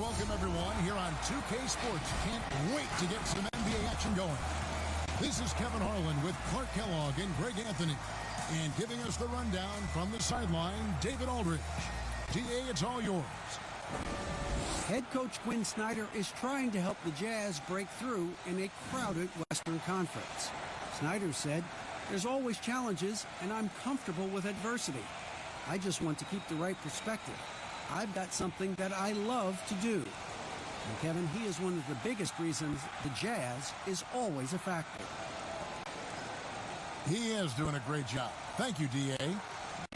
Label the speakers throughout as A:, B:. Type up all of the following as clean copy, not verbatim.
A: Welcome, everyone, here on 2K Sports. Can't wait to get some NBA action going. This is Kevin Harlan with Clark Kellogg and Greg Anthony. And giving us the rundown from the sideline, David Aldridge. DA, it's all yours.
B: Head coach Quinn Snyder is trying to help the Jazz break through in a crowded Western Conference. Snyder said, "There's always challenges, and I'm comfortable with adversity. I just want to keep the right perspective. I've got something that I love to do." And Kevin, he is one of the biggest reasons the Jazz is always a factor.
A: He is doing a great job. Thank you, D.A.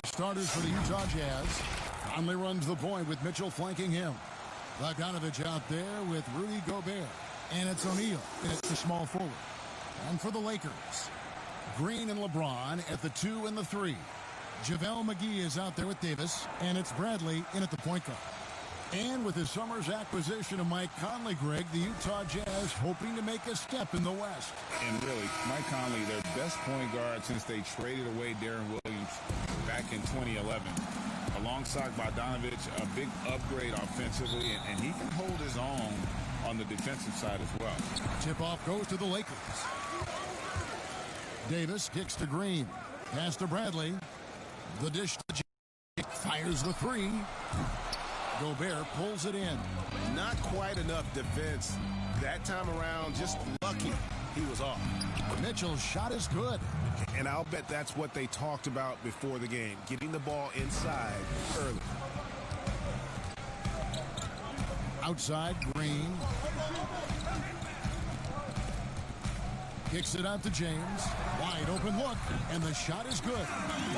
A: Starters for the Utah Jazz. Conley runs the point with Mitchell flanking him. Bogdanovich out there with Rudy Gobert. And it's O'Neal at the small forward. And for the Lakers, Green and LeBron at the 2 and the 3. JaVale McGee is out there with Davis, and it's Bradley in at the point guard. And with this summer's acquisition of Mike Conley, Greg, the Utah Jazz hoping to make a step in the West.
C: And really, Mike Conley, their best point guard since they traded away Darren Williams back in 2011. Alongside Bogdanovich, a big upgrade offensively, and he can hold his own on the defensive side as well.
A: Tip-off goes to the Lakers. Davis kicks to Green. Pass to Bradley. The dish to Jake. Fires the 3. Gobert pulls it in.
D: Not quite enough defense that time around. Just lucky he was off.
A: Mitchell's shot is good.
D: And I'll bet that's what they talked about before the game. Getting the ball inside early.
A: Outside, Green. Kicks it out to James. Wide open look, and the shot is good.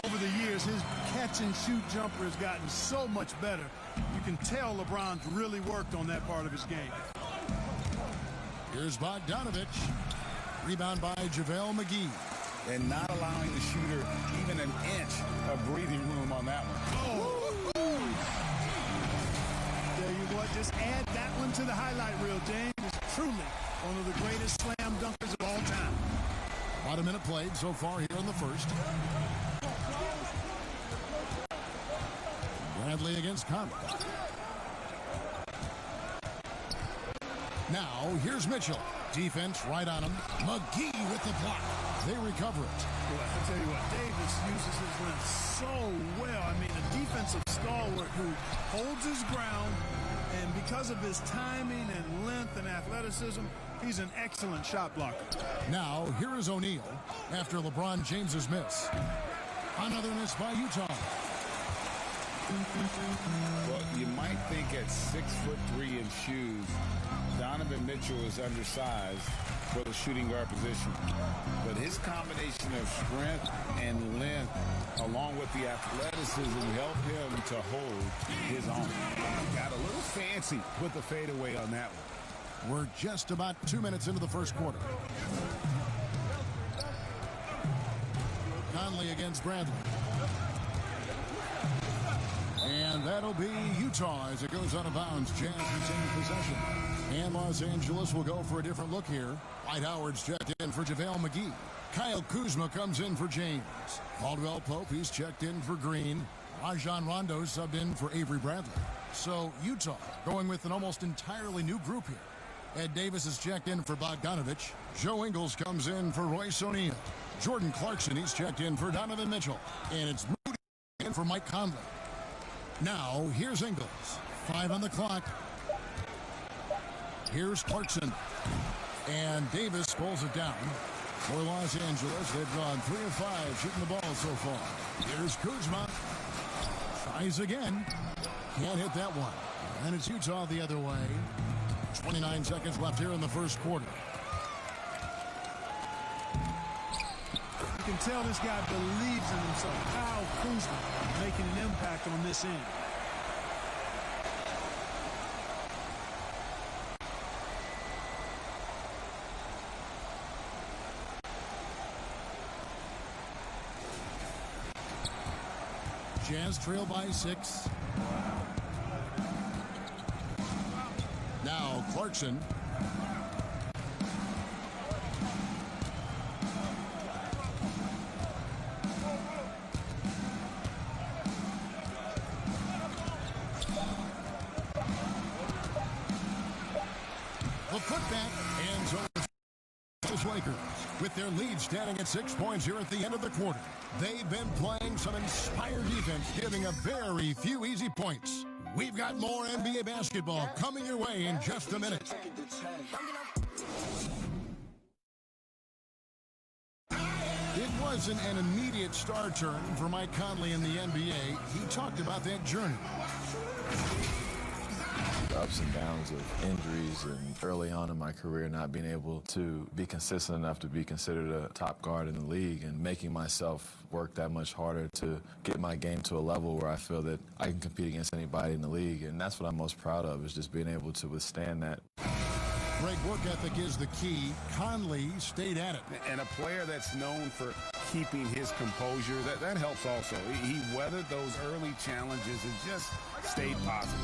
E: Over the years, his catch-and-shoot jumper has gotten so much better. You can tell LeBron's really worked on that part of his game.
A: Here's Bogdanovich. Rebound by JaVale McGee.
C: And not allowing the shooter even an inch of breathing room on that one.
E: Oh, what? Just add that one to the highlight reel, James. It's truly one of the greatest slam dunkers of all time.
A: About a minute played so far here in the first. Bradley against Conley. Now, here's Mitchell. Defense right on him. McGee with the block. They recover it.
E: Well, I tell you what, Davis uses his length so well. I mean, a defensive stalwart who holds his ground, and because of his timing and length and athleticism, he's an excellent shot blocker.
A: Now, here is O'Neal after LeBron James's miss. Another miss by Utah.
C: Well, you might think at 6'3" in shoes, Donovan Mitchell is undersized for the shooting guard position. But his combination of strength and length, along with the athleticism, helped him to hold his own.
D: Got a little fancy with the fadeaway on that one.
A: We're just about 2 minutes into the first quarter. Conley against Bradley. And that'll be Utah as it goes out of bounds. Jazz retain possession. And Los Angeles will go for a different look here. Dwight Howard's checked in for JaVale McGee. Kyle Kuzma comes in for James. Caldwell Pope, he's checked in for Green. Rajon Rondo subbed in for Avery Bradley. So Utah going with an almost entirely new group here. Ed Davis is checked in for Bogdanovich. Joe Ingles comes in for Royce O'Neal. Jordan Clarkson, he's checked in for Donovan Mitchell. And it's Moody in for Mike Conley. Now, here's Ingles. 5 on the clock. Here's Clarkson. And Davis pulls it down. For Los Angeles, they've gone 3 of 5 shooting the ball so far. Here's Kuzma. Tries again. Can't hit that one. And it's Utah the other way. 29 seconds left here in the first quarter.
E: You can tell this guy believes in himself. Kyle Kuzma making an impact on this end.
A: Jazz trail by 6. Now Clarkson. The putback and so the Lakers with their lead standing at 6 points here at the end of the quarter. They've been playing some inspired defense, giving a very few easy points. We've got more NBA basketball coming your way in just a minute. It wasn't an immediate star turn for Mike Conley in the NBA. He talked about that journey.
F: Ups and downs of injuries and early on in my career not being able to be consistent enough to be considered a top guard in the league and making myself work that much harder to get my game to a level where I feel that I can compete against anybody in the league. And that's what I'm most proud of, is just being able to withstand that.
A: Great work ethic is the key. Conley stayed at it.
C: And a player that's known for keeping his composure, that helps also. He weathered those early challenges and just stayed positive.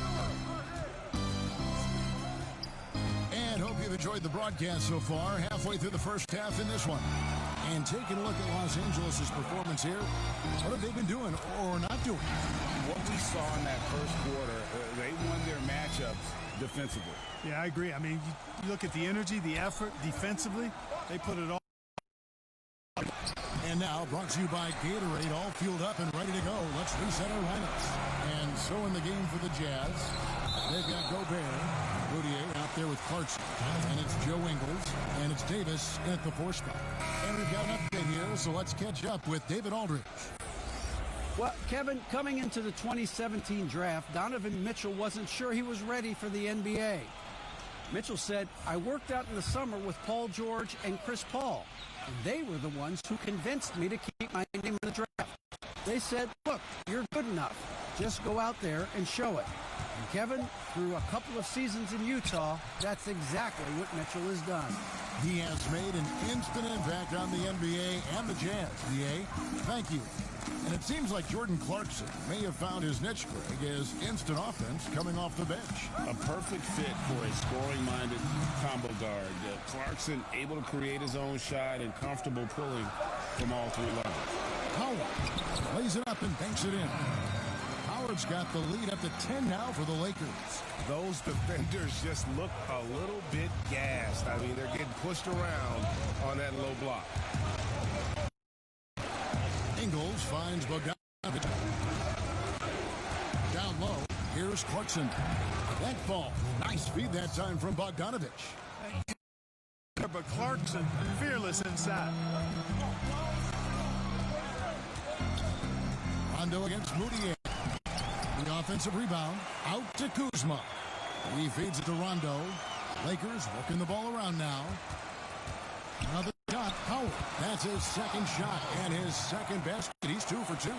A: And hope you've enjoyed the broadcast so far. Halfway through the first half in this one. And taking a look at Los Angeles' performance here, what have they been doing or not doing?
C: What we saw in that first quarter, they won their matchups defensively.
E: Yeah, I agree. I mean, you look at the energy, the effort defensively, they put it all.
A: And now, brought to you by Gatorade, all fueled up and ready to go. Let's reset our lineups. And so in the game for the Jazz, they've got Gobert, Boudier out there with Clarkson, and it's Joe Ingles, and it's Davis at the 4 spot. And we've got an update here, so let's catch up with David Aldridge.
B: Well, Kevin, coming into the 2017 draft, Donovan Mitchell wasn't sure he was ready for the NBA. Mitchell said, "I worked out in the summer with Paul George and Chris Paul, and they were the ones who convinced me to keep my name in the draft. They said, look, you're good enough. Just go out there and show it." And Kevin, through a couple of seasons in Utah, that's exactly what Mitchell has done.
A: He has made an instant impact on the NBA and the Jazz. DA, thank you. And it seems like Jordan Clarkson may have found his niche, Greg, as instant offense coming off the bench.
C: A perfect fit for a scoring-minded combo guard. Clarkson able to create his own shot and comfortable pulling from all three levels.
A: Howard lays it up and banks it in. Howard's got the lead up to 10 now for the Lakers.
D: Those defenders just look a little bit gassed. I mean, they're getting pushed around on that low block.
A: Ingles finds Bogdanovich. Down low, here's Clarkson. That ball, nice feed that time from Bogdanovich.
E: But Clarkson, fearless inside.
A: Rondo against Moutier. The offensive rebound, out to Kuzma. He feeds it to Rondo. Lakers working the ball around now. Another shot, Howard. That's his second shot and his second basket. He's 2 for 2.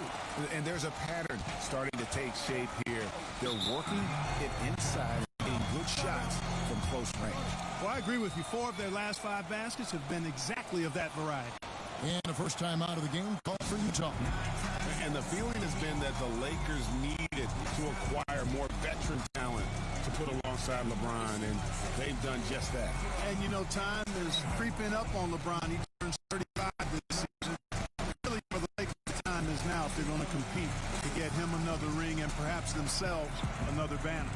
D: And there's a pattern starting to take shape here. They're working it inside and getting good shots from close range.
E: Well, I agree with you. 4 of their last 5 baskets have been exactly of that variety.
A: And the first time out of the game, call for Utah.
C: And the feeling has been that the Lakers needed to acquire more veteran talent to put alongside LeBron, and they've done just that.
E: And, you know, time is creeping up on LeBron. He turns 35 this season. Really, for the Lakers, the time is now if they're going to compete to get him another ring and perhaps themselves another banner.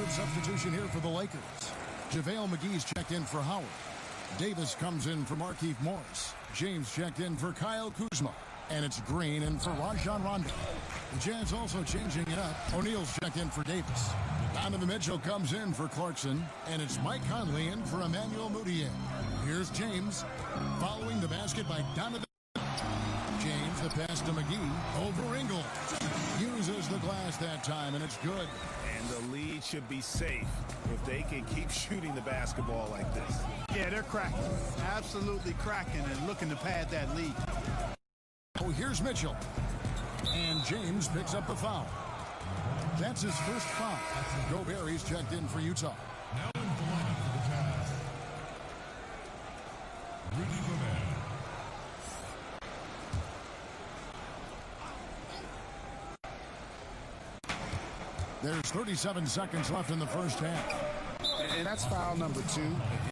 A: Substitution here for the Lakers. JaVale McGee's checked in for Howard. Davis comes in for Markieff Morris. James checked in for Kyle Kuzma. And it's Green in for Rajon Rondo. The Jazz also changing it up. O'Neal's checked in for Davis. Donovan Mitchell comes in for Clarkson. And it's Mike Conley in for Emmanuel Mudiay. Here's James. Following the basket by Donovan. James, the pass to McGee. Over Ingles. Uses the glass that time, and it's good.
D: And the lead should be safe if they can keep shooting the basketball like this.
E: Yeah, they're cracking. Absolutely cracking and looking to pad that lead.
A: Oh, here's Mitchell. And James picks up the foul. That's his first foul. Gobert, he's checked in for Utah.
G: Now in the lineup for the Jazz, Rudy Gobert.
A: There's 37 seconds left in the first half.
C: And that's foul number 2.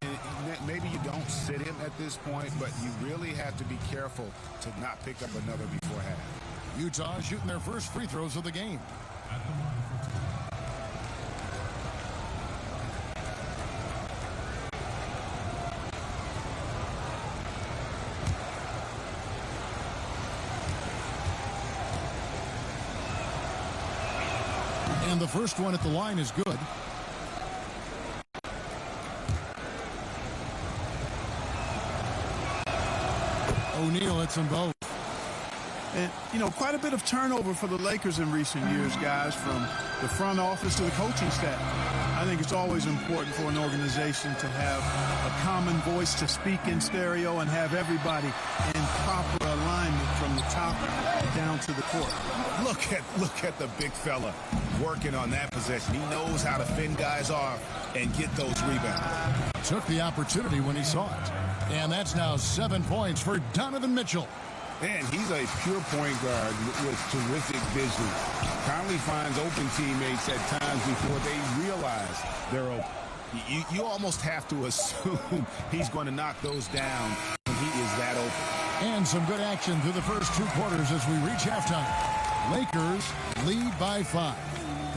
C: And maybe you don't sit him at this point, but you really have to be careful to not pick up another before half.
A: Utah shooting their first free throws of the game.
G: At the line for 2.
A: And the first one at the line is good. O'Neal hits them both.
E: And, you know, quite a bit of turnover for the Lakers in recent years, guys, from the front office to the coaching staff. I think it's always important for an organization to have a common voice to speak in stereo and have everybody in proper alignment from the top down to the court.
D: Look at the big fella working on that possession. He knows how to fend guys off and get those rebounds.
A: Took the opportunity when he saw it. And that's now 7 points for Donovan Mitchell.
C: And he's a pure point guard with terrific vision. Conley finds open teammates at times before they realize they're open.
D: You almost have to assume he's going to knock those down when he is that open.
A: And some good action through the first 2 quarters as we reach halftime. Lakers lead by 5.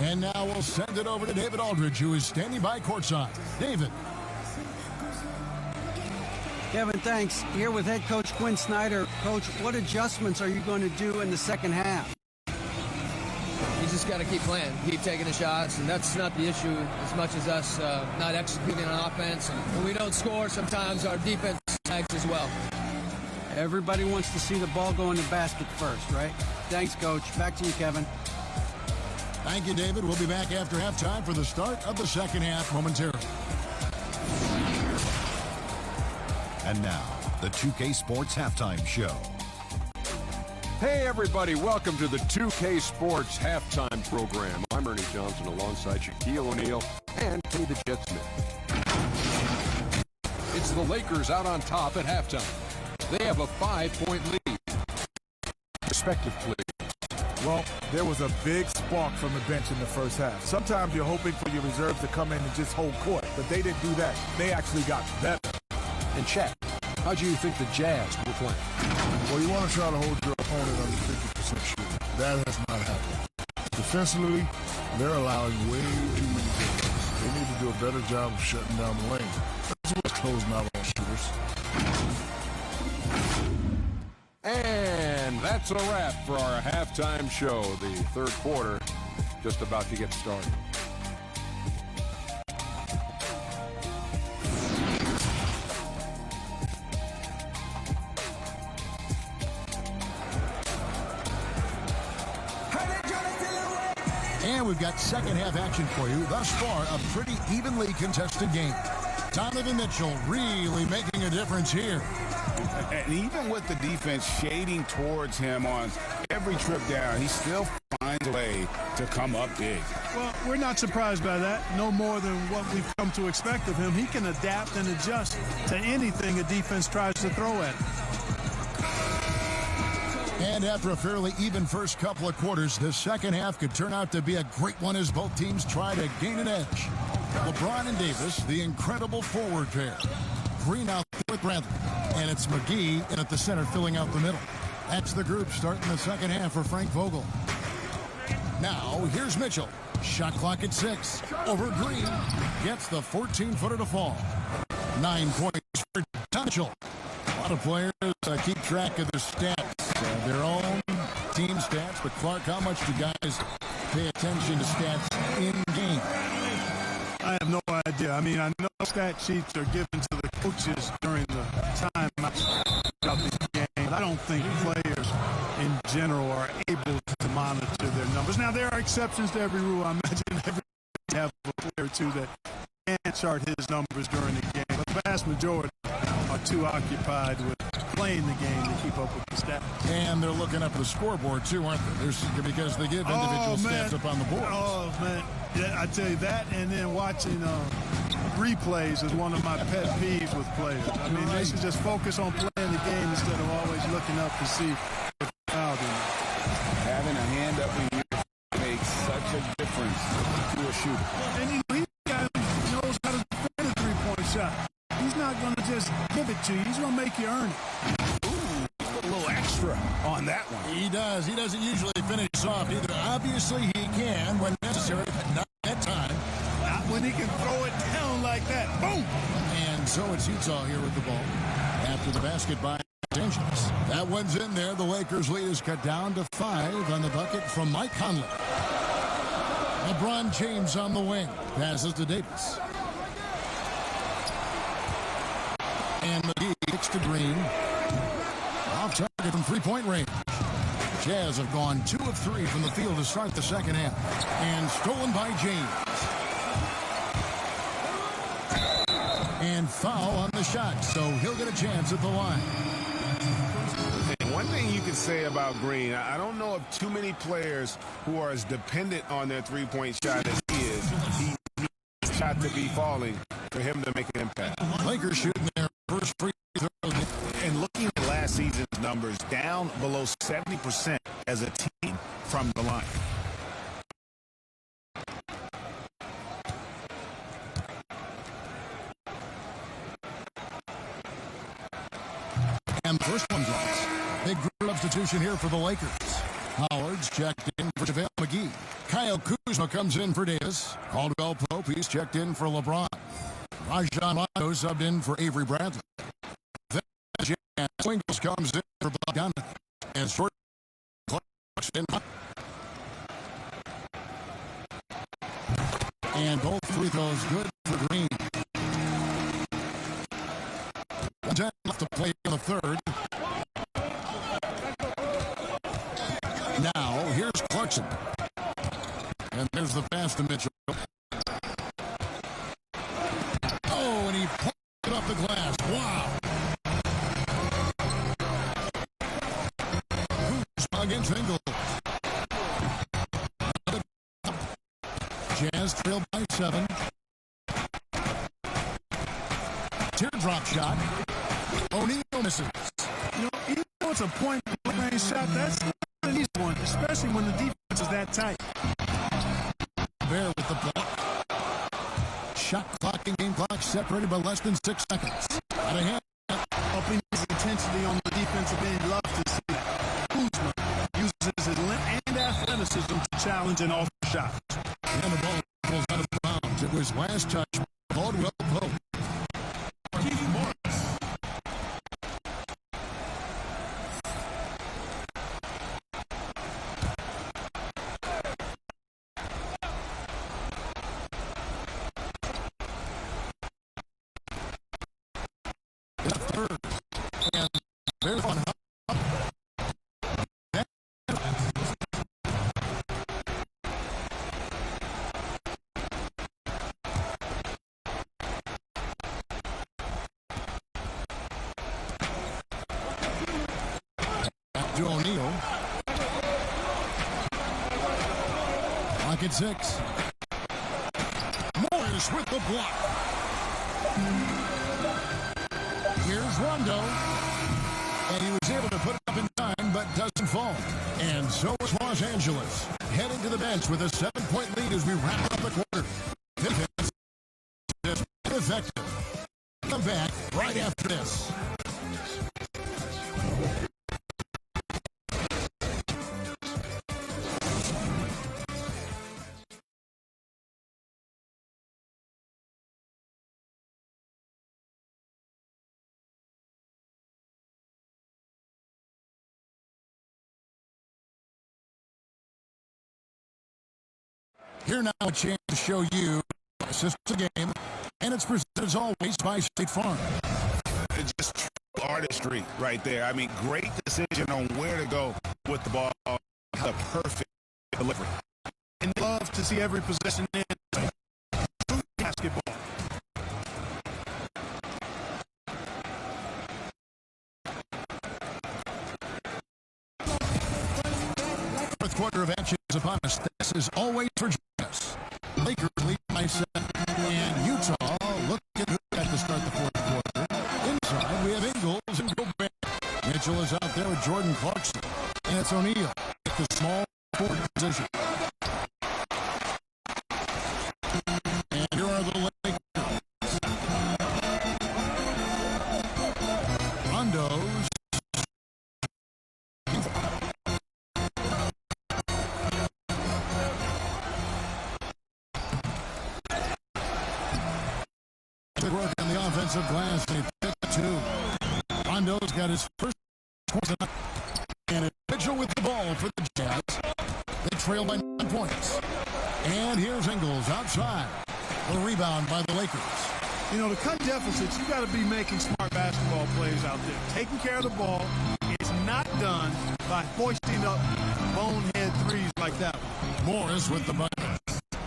A: And now we'll send it over to David Aldridge, who is standing by courtside. David.
B: Kevin, thanks. Here with head coach Quinn Snyder. Coach, what adjustments are you going to do in the second half?
H: You just just got to keep playing, keep taking the shots, and that's not the issue as much as us not executing on offense. And when we don't score, sometimes our defense lags as well.
B: Everybody wants to see the ball go in the basket first, right? Thanks, Coach. Back to you, Kevin.
A: Thank you, David. We'll be back after halftime for the start of the second half momentarily.
I: And now, the 2K Sports Halftime Show.
J: Hey, everybody. Welcome to the 2K Sports Halftime Program. I'm Ernie Johnson alongside Shaquille O'Neal and Tony the Jet Smith. It's the Lakers out on top at halftime. They have a 5-point lead. Respectively.
K: Well, there was a big spark from the bench in the first half. Sometimes you're hoping for your reserves to come in and just hold court, but they didn't do that. They actually got better.
J: And Shaq, how do you think the Jazz were playing?
E: Well, you want to try to hold your opponent under 50% shooting. That has not happened. Defensively, they're allowing way too many goals. They need to do a better job of shutting down the lane. That's what's closing out on shooters.
J: And that's a wrap for our halftime show. The third quarter just about to get started.
A: And we've got second half action for you. Thus far, a pretty evenly contested game. Donovan Mitchell really making a difference here.
C: And even with the defense shading towards him on every trip down, he still finds a way to come up big.
E: Well, we're not surprised by that. No more than what we've come to expect of him. He can adapt and adjust to anything a defense tries to throw at him.
A: And after a fairly even first couple of quarters, the second half could turn out to be a great one as both teams try to gain an edge. LeBron and Davis, the incredible forward pair. Green out with Bradley. And it's McGee in at the center filling out the middle. That's the group starting the second half for Frank Vogel. Now, here's Mitchell. Shot clock at 6. Over Green. Gets the 14-footer to fall. 9 points for Mitchell. A lot of players keep track of their stats, their own team stats. But, Clark, how much do guys pay attention to stats in game?
E: I have no idea. I mean, I know stat sheets are given to the coaches during the time of the game. But I don't think players in general are able to monitor their numbers. Now, there are exceptions to every rule. I imagine every have a player or two that can chart his numbers during the game. But the vast majority are too occupied with playing the game to keep up with the stats.
A: And they're looking up at the scoreboard, too, aren't they? Because they give individual stats up on the board.
E: Oh, man. Yeah, I tell you that, and then watching replays is one of my pet peeves with players. I mean, they should just focus on playing the game instead of always looking up to see if fouled in.
C: Having a hand up in you makes such a difference to a shooter.
E: And he knows how to defend a three-point shot. He's not going to just give it to you. He's going to make you earn it.
C: Ooh, a little extra on that one.
A: He does. He doesn't usually finish off either. Obviously, he can when necessary, but not that time.
E: Not when he can throw it down like that. Boom!
A: And so it's Utah here with the ball. After the basket by Angels. That one's in there. The Lakers' lead is cut down to 5 on the bucket from Mike Conley. LeBron James on the wing. Passes to Davis. And McGee kicks to Green. Off target from three-point range. Jazz have gone 2 of 3 from the field to start the second half. And stolen by James. And foul on the shot, so he'll get a chance at the line.
C: One thing you could say about Green, I don't know of too many players who are as dependent on their three-point shot as he is. He needs the shot to be falling for him to make an impact.
A: Lakers shooting their first free throw.
D: And looking at last season's numbers, down below 70% as a team from the line.
A: And the first one drops. Big substitution here for the Lakers. Howard's checked in for JaVale McGee. Kyle Kuzma comes in for Davis. Caldwell Pope, he's checked in for LeBron. Rajon Rondo subbed in for Avery Bradley. Then Swingles comes in for Bogdanovich. And short clocks in. And both free throws good for Green. 10 left to play in the third. Now, here's Clarkson. And there's the pass to Mitchell. Oh, and he pulled it off the glass. Wow. Against Engel. Jazz trail by 7. Teardrop shot. O'Neal misses.
E: You know, even though it's a point-blank shot, that's not an easy one, especially when the defense is that tight.
A: Bear with the block. Shot clock and game clock separated by less than 6 seconds. Out of hand.
E: Upping his intensity on the defensive end. Love to see that. Kuzma uses his length and athleticism to challenge an off shot.
A: And the ball goes out of bounds. It was last touch. Caldwell Pope. Third. And there's one. To O'Neal. Lock at 6. Morris with the block. Here's Rondo. And he was able to put it up in time, but doesn't fall. And so is Los Angeles. Heading to the bench with a 7-point lead as we wrap up the quarter. Defense is effective. Come back right after this. Here now a chance to show you assist the game, and it's presented as always by State Farm.
D: It's just true artistry right there. I mean, great decision on where to go with the ball. The perfect delivery.
E: And love to see every possession in basketball.
A: Fourth quarter of action is upon us. This is always for us. Lakers lead by 7. And Utah looking good at the start of the fourth quarter. Inside, we have Ingles and Gobert. Mitchell is out there with Jordan Clarkson. And it's O'Neal at the small forward position. And here are the Lakers. Rondo's. Work on the offensive glass. They pick 2. Rondo's got his first point, and it's Mitchell with the ball for the Jazz. They trail by 9 points. And here's Ingles outside. The rebound by the Lakers.
E: You know, to cut deficits, you got to be making smart basketball plays out there. Taking care of the ball is not done by hoisting up bonehead threes like that one.
A: Morris with the bucket.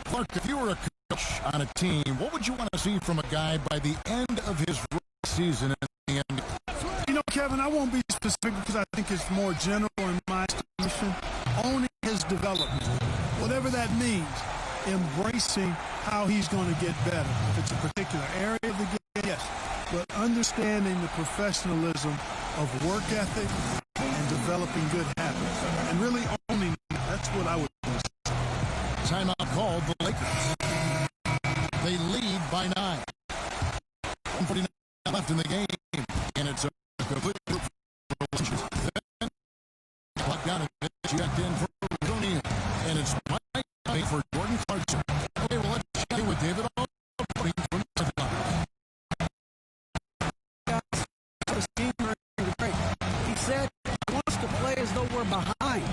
A: Clark, if you were a coach on a team, what would you want to see from a guy by the end of his season and the end?
E: You know, Kevin, I won't be specific because I think it's more general in my estimation. Owning his development, whatever that means, embracing how he's going to get better. If it's a particular area of the game, yes, but understanding the professionalism of work ethic and developing good habits and really owning that. That's what I would do.
A: Timeout called the Lakers. They lead by 9. 1:49 left in the game, and it's a complete clock down and checked in for O'Neal, and it's Mike for Jordan Clarkson. Okay, well, let's check in with David from the line.
B: He said he wants to play as though we're behind.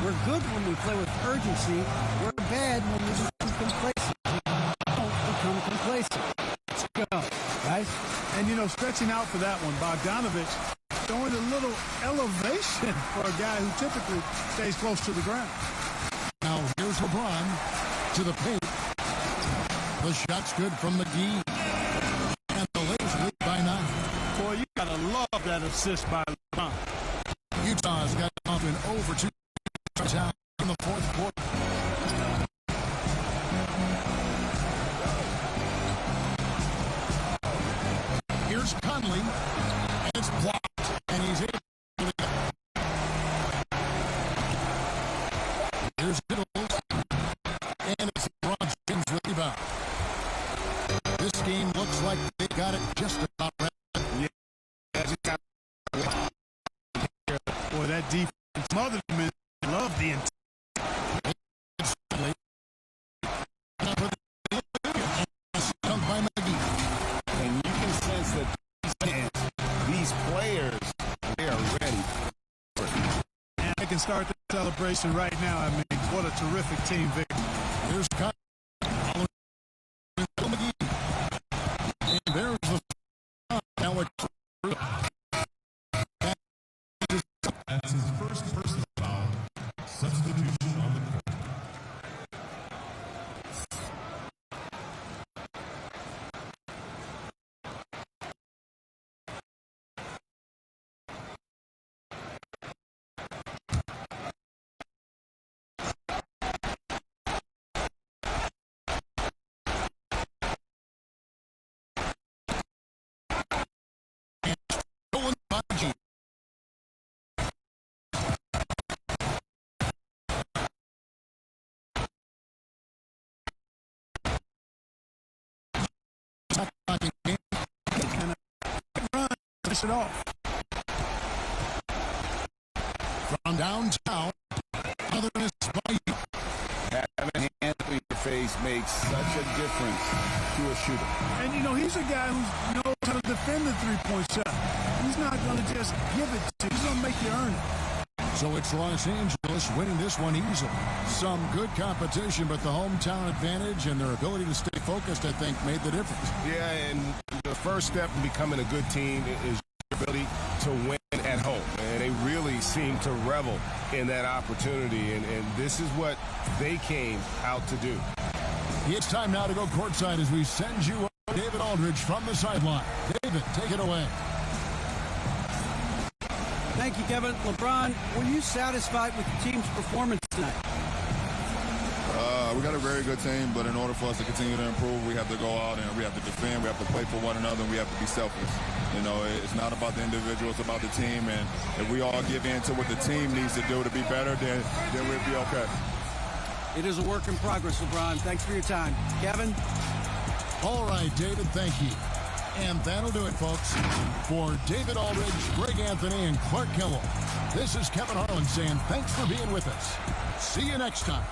B: We're good when we play with urgency. We're bad when we become complacent.
E: guys. And, you know, stretching out for that one, Bogdanovich showing a little elevation for a guy who typically stays close to the ground.
A: Now here's LeBron to the paint. The shot's good from McGee. And the Lakers lead by 9.
E: Boy, you got to love that assist by LeBron.
A: Utah's got off an over 2 touchdown in the fourth quarter. Here's Conley, and it's blocked, and he's able to get it. Here's Biddles, and it's LeBron James with the rebound. This game looks like they got it just about right.
E: Boy, that defense smothered him. Love the intent.
D: And you can sense that these players, they are ready.
E: And they can start the celebration right now. I mean, what a terrific team victory.
A: Here's Kyle. And there's the Alex.
G: That's his first personal foul. Substitution on the court.
E: Finish it off.
A: From downtown, Southern is by you.
D: Having hands in your face makes such a difference to a shooter.
E: And, you know, he's a guy who knows how to defend the three-point shot. He's not going to just give it to you. He's going to make you earn it.
A: So it's Los Angeles winning this one easily. Some good competition, but the hometown advantage and their ability to stay focused, I think, made the difference.
D: Yeah, and the first step in becoming a good team is your ability to win at home. And they really seem to revel in that opportunity, and this is what they came out to do.
A: It's time now to go courtside as we send you David Aldridge from the sideline. David, take it away.
B: Thank you, Kevin. LeBron, were you satisfied with the team's performance tonight?
L: We got a very good team, but in order for us to continue to improve, we have to go out and we have to defend, we have to play for one another, and we have to be selfless. You know, it's not about the individual, it's about the team, and if we all give in to what the team needs to do to be better, then we'll be okay.
B: It is a work in progress, LeBron. Thanks for your time. Kevin?
A: All right, David, thank you. And that'll do it, folks. For David Aldridge, Greg Anthony, and Clark Kimball, this is Kevin Harlan saying thanks for being with us. See you next time.